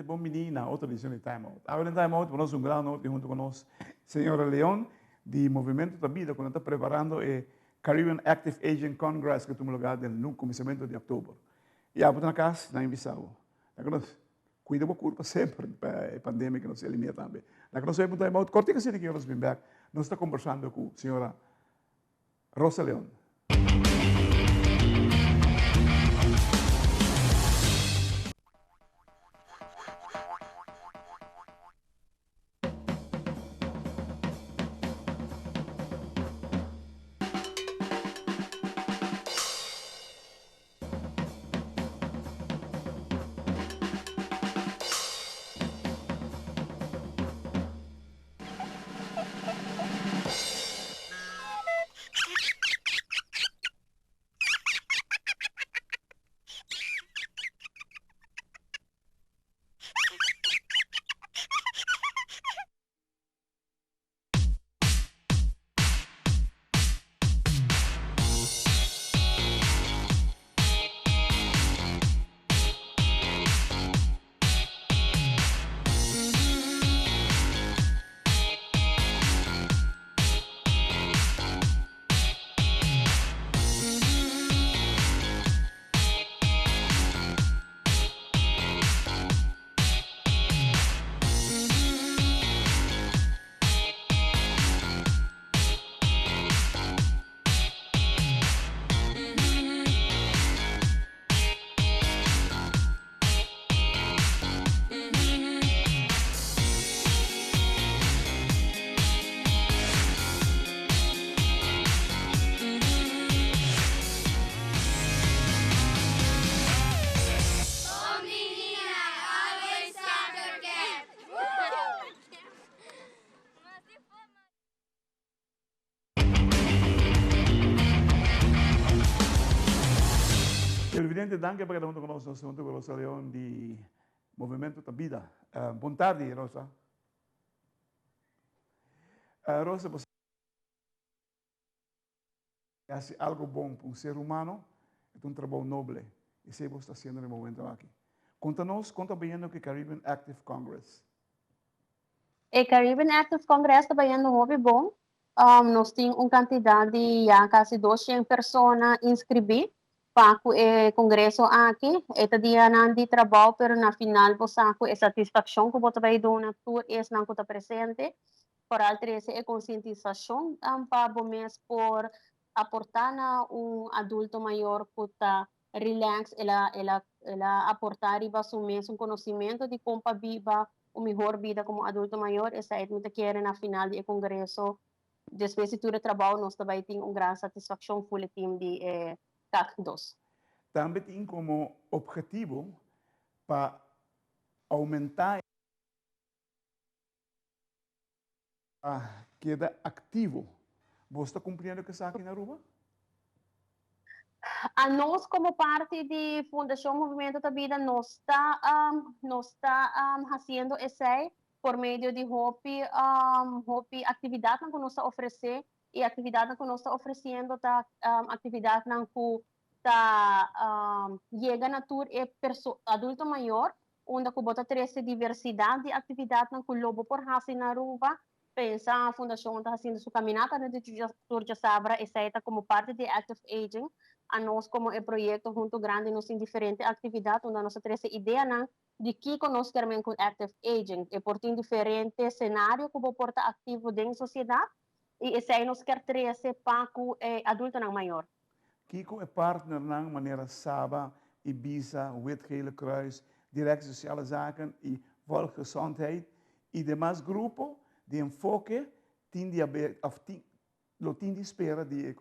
bom menina, outra edição de Time Out. Agora em Time Out, nós um grande noite junto com nós, senhora Leon, de Movimento da Vida, quando está preparando o Caribbean Active Agent Congress, que tem lugar no começamento de outubro. E a na casa, na Bissau. Cuida do corpo sempre, a pandemia que não se elimina também. Na que nós vamos Time Out, corte que se que nós vamos nós está conversando com a senhora Rosa Leon. Presidente, danke para junto conosco, junto com Rosa Leon de Movimento da Vida. Boa tarde, Rosa. Rosa, você faz algo bom para um ser humano, é um trabalho nobre, e isso você está fazendo no momento aqui. Conta bem o que Caribbean Active Congress. O Caribbean Active Congress está bem hobby bom. Nós temos uma quantidade de quase 200 pessoas inscritas para o congresso aqui. Este dia não de trabalho, mas na final você a satisfação que você vai dar na tour é não estar presente. Por alta é conscientização para o mês por aportar a adulto maior que está relax, ela aportar e vai um conhecimento de como viver a melhor vida como adulto maior. Essa é muito quer na final do congresso. Depois de todo o trabalho, nós também temos uma grande satisfação com o time de CAC2. Também tem como objetivo para aumentar a queda ativo. Você está cumprindo o que está aqui na Aruba? A nós, como parte da Fundação Movimento da Vida, nós está fazendo esse por meio de hobby atividade que nós oferecemos e atividade que nós está oferecendo da atividade que chega na tour é adulto maior, onde que bota essa diversidade de atividade que o lobo por fazer na Aruba. Pensa a Fundação está fazendo sua caminhada de Tour de Sabra, essa é como parte de Active Aging. A nós como projeto junto grande nos em diferentes atividades onde nós temos ideia de que nós queremos com active aging e por ter diferentes cenários que porta ativo dentro da sociedade e esse aí nós quer trazer para o adulto não maior. Kiko é partner na maneira Saba, Ibiza, Witgele Kruis, Direct Sociale Zaken e Volksgezondheid e demais grupos de enfoque tem de espera de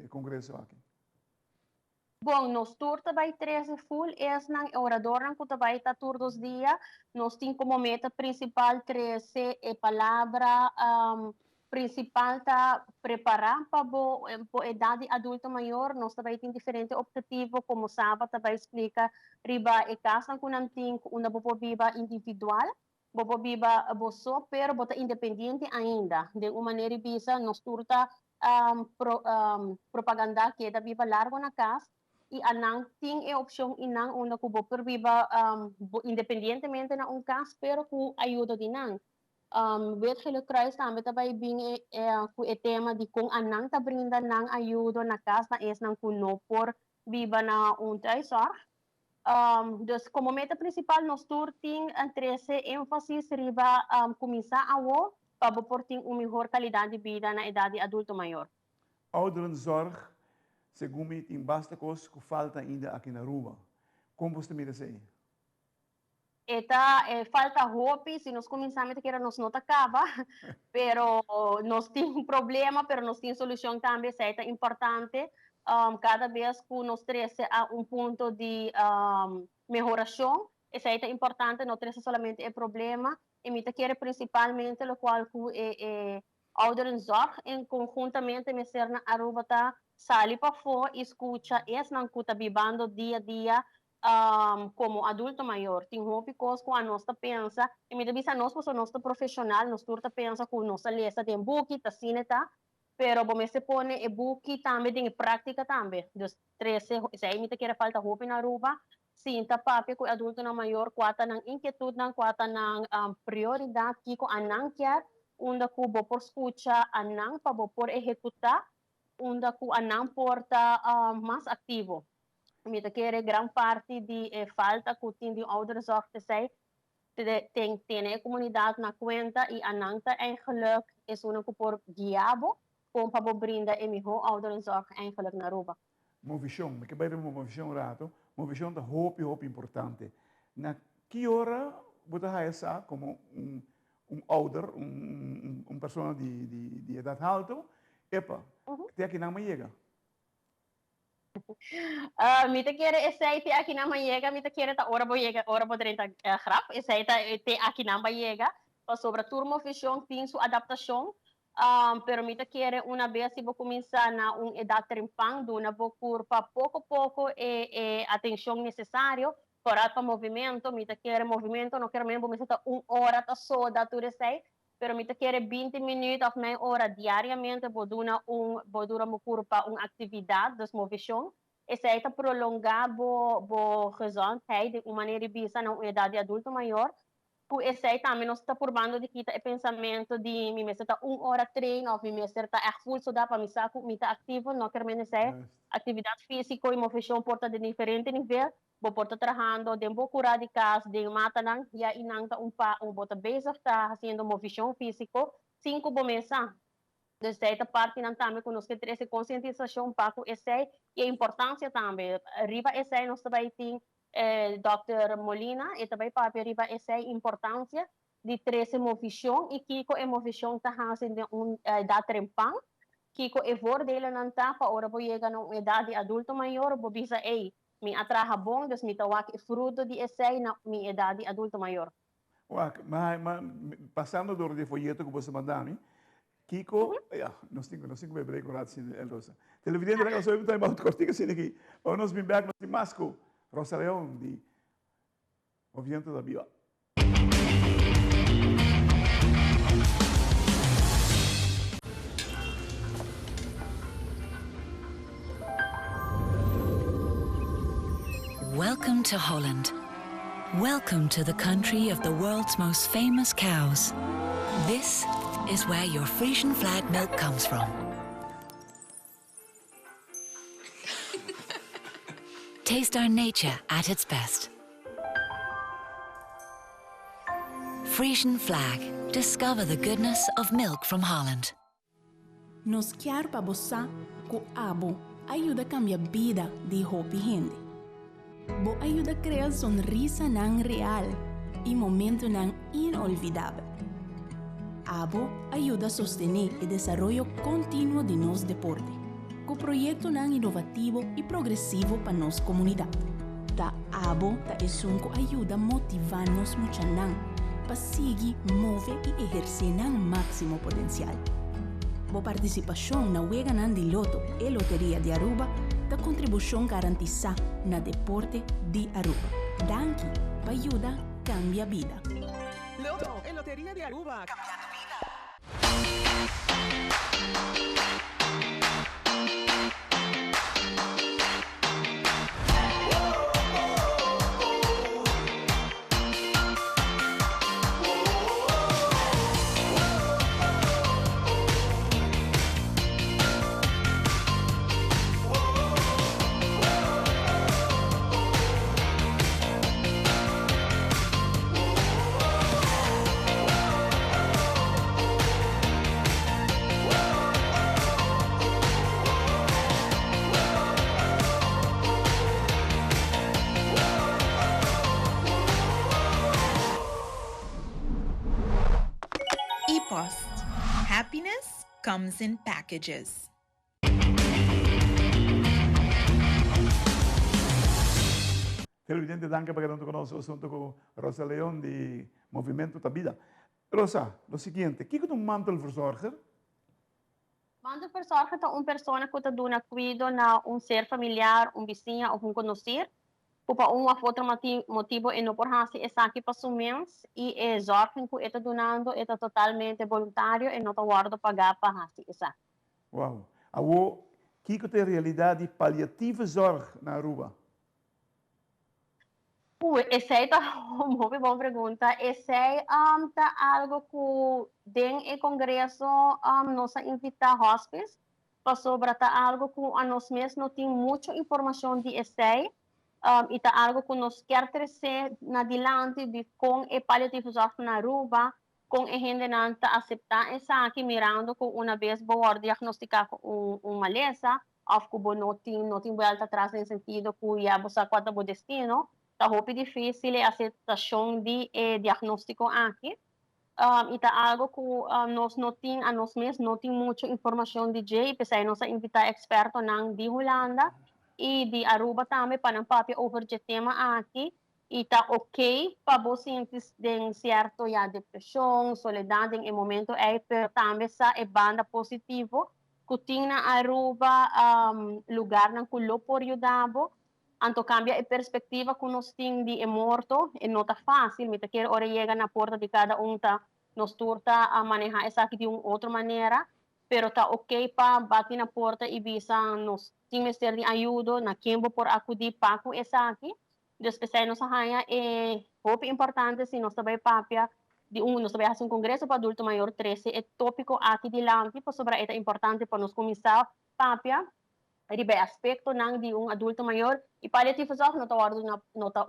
congresso aqui. Bom, nós tour também 13 full, é orador que também está tour dos dias. Nós temos como meta principal 13 palavra principal tá preparar para a idade adulta maior. Nós também temos diferentes objetivos, como Saba também explica, riba e casa que não tem uma boa vida individual. Boa vida só, pero bota independente ainda. De uma maneira bisa, nós tour tá propaganda que é da vida largo na casa. e anang ting e opção inang una kubo perviva independentemente na un caso pero ku ayuda dinang weet gele kruis também tabay bing ku e tema di kung anang ta brinda nang ayuda na kas na es nang kuno por viva na un traisor. Dus como meta principal nos turting ang 13 énfasis riba kumisa awo para porting melhor qualidade de vida na idade adulto maior. Ouderenzorg, segundo me, tem basta coisa que falta ainda aqui na Aruba. Como você me diz? Eta falta hope, se nós começarmos a querer nos não acaba, pero nós tem problema, pero nós tem solução também, isso é importante. Cada vez que nós trazemos a ponto de melhoração, isso é importante, não trazemos somente o problema, e me quer principalmente o qual que ouderenzorg em conjuntamente me ser na Aruba tá sali para fora, escuta, es não que tá vivendo dia a dia como adulto maior, tem hobby coisas que a nossa pensa, e me devisa nós, porque nós profissional, nós turta pensa que nossa lista tem book, tá cine, tá, pero bom, se põe e book também tem prática também, dos 13, se aí me quer falta hobby na Aruba, sinta papi que adulto na maior, quata ng inquietude ng quata ng prioridade, que ko anang quer, unda ko bo por escucha, anang pa bo por executar, unda ko anang porta mais ativo. Me quer gran parte de falta que tem de ouderenzorg te sei, tem a comunidade na conta e anangta eigenlijk is una que por guiabo, com para brinda e melhor ouderenzorg eigenlijk na Aruba. Uma visão, me quer uma visão rato, uma visão da hope importante. Na que hora você vai essa como ouder, pessoa de idade alta, epa, até aqui não me chega. Mita kere essayti aqui na manhega, mita kere ta ora bo 30 grap, essaita te aqui na manhega, sobre a turma fechou tem sua adaptação, pero mita kere uma vez se vou começar na idade trimpang, duna vou curva pouco atenção necessário para movimento, mita kere movimento, não quero mesmo começar hora ta só da tudo sei, pero mita kere 20 minutos of meia hora diariamente, vou dura mo curva atividade das movição. Essa é prolongar a gezondheid de uma maneira bisa na idade adulto maior. Por essa é também nós está formando de kita pensamento de me está hora treino ou me está full so dá para me saco me está ativo não quer menos atividade física e movição porta de diferente nível vou porta trabalhando de boa cura de casa de mata não e aí não tá bota base está fazendo movição físico 5 bomesa. Desta parte não também conosco que essa conscientização para essa e a importância também riba essa nós também tem Dr. Molina e também para riba essa importância de trazer movição e que a movição está fazendo idade trempang que o evor dele não está para hora vou chegar na idade adulto maior vou bisa me atraha bom dus me tawak fruto de essa na minha idade adulto maior. Mas passando do de folheto que você mandou, Kiko, nós temos que beber com o Rosa. Televidente, nós vamos estar muito cortico assim aqui. Nós vamos back no Masco, Rosa Leão, de Movimento da Vida. Welcome to Holland. Welcome to the country of the world's most famous cows. This is where your Frisian flag milk comes from. Taste our nature at its best. Frisian flag. Discover the goodness of milk from Holland. Nos quer para você que abo ajuda a cambiar a vida de hopi gente. Bo ajuda a criar sonrisa nang real e momento nang inolvidável. Abo ajuda a sostener o desenvolvimento contínuo de nosso deporte, com projeto nang inovativo e progressivo para nossa comunidade. Ta Abo ta esunco ajuda a motivar-nos muito nang para seguir, mover e exercer nang máximo potencial. Bo participação na Wega nang de Loto e Loteria de Aruba da contribuição garantizada na deporte de Aruba. Danke para ajudar cambia vida. Loto en Lotería de Aruba. Cambiando vida. Happiness comes in packages. Televidente, danke para que conosco junto com Rosa León de Movimento da Vida. Rosa, o seguinte, o que é um mantelverzorger? Mantelverzorger é uma pessoa que dá cuidado na ser familiar, vizinho ou conhecido. Por um ou outro motivo, e não por fazer isso aqui para o mês, e é zorgem que está donando, é totalmente voluntário e não está guardando pagar para fazer isso. Uau! O que é a realidade de paliativa zorg na Aruba? Essa é uma muito boa pergunta. Essa é algo que dentro do Congresso nós invitamos hóspedes para sobre algo que nós mesmos não temos muita informação de essa e é algo que nós queremos crescer na adiante de com o paliativo na Aruba, com a gente não aceitar essa aqui mirando que uma vez vou diagnosticar com uma lesão ou que não tem volta atrás no sentido que já você quanto o destino. Está muito difícil a aceitação de diagnóstico aqui. E está algo que nós não temos, nós mesmos não temos muita informação de jeito, apesar de nós invitar expertos de Holanda e de Aruba também para não over o tema aqui. E está ok para você de certo depressão, soledade em momento mas também é banda positivo que tem na Aruba lugar na que por ajudar. Anto cambia a perspectiva que nós temos de morto, e não está fácil, mas que hora chega na porta de cada nos turta a manejar essa aqui de uma outra maneira, pero está ok para bater na porta e visa nos temos de ajuda na quembo por acudir para com essa aqui. Especial nos arranha é muito importante se nós também papia de nós também fazemos congresso para adulto maior 13 é tópico aqui de lá, para sobre é importante para nós começar papia ribe aspecto de adulto maior e paliativo só não está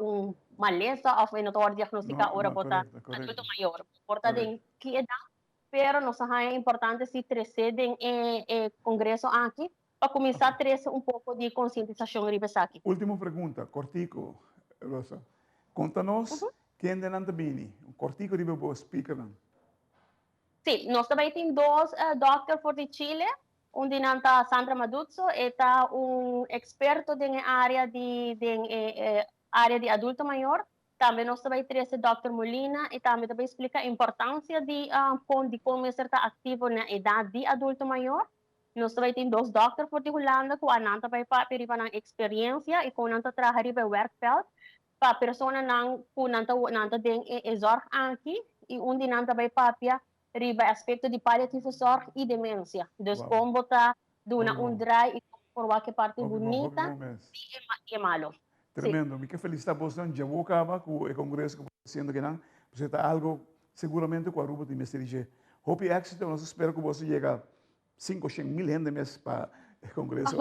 malesa ou não está diagnostica ora bota adulto maior. Portanto, que é pero nos é importante se crescer em congresso aqui para começar a trazer pouco de conscientização ribe aqui. Última pergunta, cortico, Rosa. Conta-nos quem é Nanta Bini, cortico ribe o speaker. Sim, nós também temos dois doctores de Chile. Onde nanta Sandra Maduzzo é experto na área de adulto maior. Também nós também temos o Dr. Molina e também explica a importância de começar a estar ativo na idade de adulto maior. Nós também temos dois doutores de Holanda que a nanta vai para a experiência e com nanta trabalhar no workfeld para pessoa que nanta tem exor aqui e onde nanta vai para riba aspecto de paliativo sorte e demência. Então, como botar dry e por qualquer parte bonita e é malo. Tremendo. Me que felicitar você, já vou acabar com o congresso que você está fazendo, você está algo seguramente com a Aruba de Mestre. Hope éxito, nós esperamos que você chegue a 500 mil gente para o congresso.